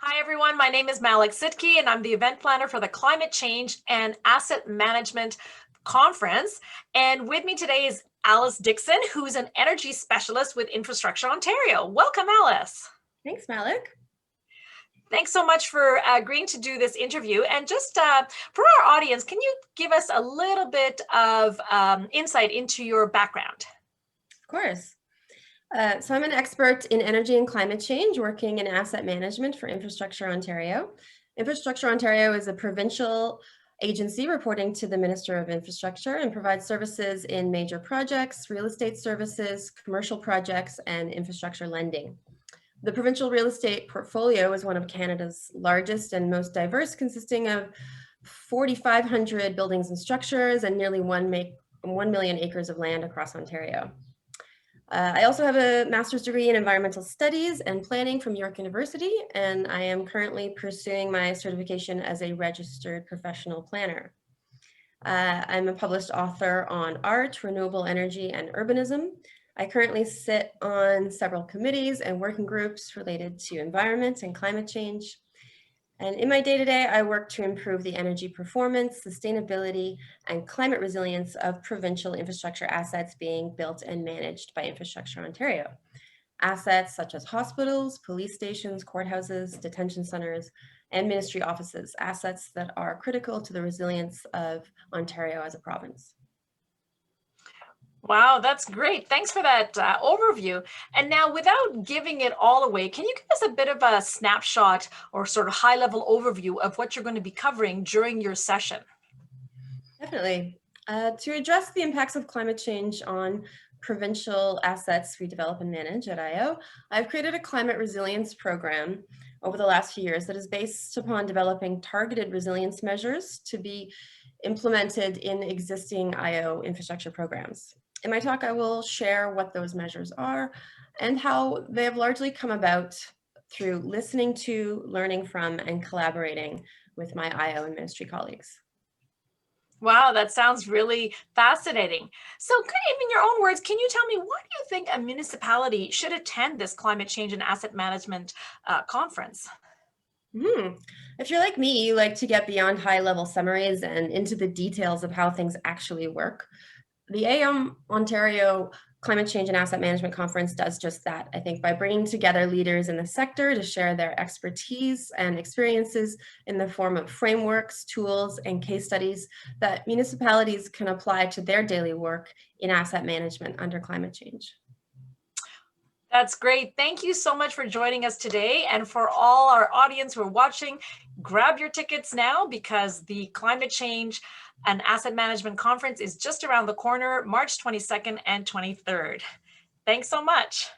Hi, everyone. My name is Malik Sitki, and I'm the event planner for the Climate Change and Asset Management Conference. And with me today is Alice Dixon, who's an energy specialist with Infrastructure Ontario. Welcome, Alice. Thanks, Malik. Thanks so much for agreeing to do this interview. And just for our audience, can you give us a little bit of insight into your background? Of course. So I'm an expert in energy and climate change, working in asset management for Infrastructure Ontario. Infrastructure Ontario is a provincial agency reporting to the Minister of Infrastructure and provides services in major projects, real estate services, commercial projects, and infrastructure lending. The provincial real estate portfolio is one of Canada's largest and most diverse, consisting of 4,500 buildings and structures and nearly 1 million acres of land across Ontario. I also have a master's degree in environmental studies and planning from York University, and I am currently pursuing my certification as a registered professional planner. I'm a published author on art, renewable energy, and urbanism. I currently sit on several committees and working groups related to environment and climate change. And in my day-to-day, I work to improve the energy performance, sustainability, and climate resilience of provincial infrastructure assets being built and managed by Infrastructure Ontario. Assets such as hospitals, police stations, courthouses, detention centers, and ministry offices, assets that are critical to the resilience of Ontario as a province. Wow, that's great. Thanks for that overview. And now, without giving it all away, can you give us a bit of a snapshot or sort of high-level overview of what you're going to be covering during your session? Definitely. To address the impacts of climate change on provincial assets we develop and manage at IO, I've created a climate resilience program over the last few years that is based upon developing targeted resilience measures to be implemented in existing IO infrastructure programs. In my talk, I will share what those measures are and how they have largely come about through listening to, learning from, and collaborating with my IO and ministry colleagues. Wow, that sounds really fascinating. So, kind of in your own words, can you tell me why do you think a municipality should attend this climate change and asset management conference? If you're like me, you like to get beyond high-level summaries and into the details of how things actually work. The Ontario Climate Change and Asset Management Conference does just that, I think, by bringing together leaders in the sector to share their expertise and experiences in the form of frameworks, tools, and case studies that municipalities can apply to their daily work in asset management under climate change. That's great. Thank you so much for joining us today. And for all our audience who are watching, grab your tickets now because the Climate Change and Asset Management Conference is just around the corner, March 22nd and 23rd. Thanks so much.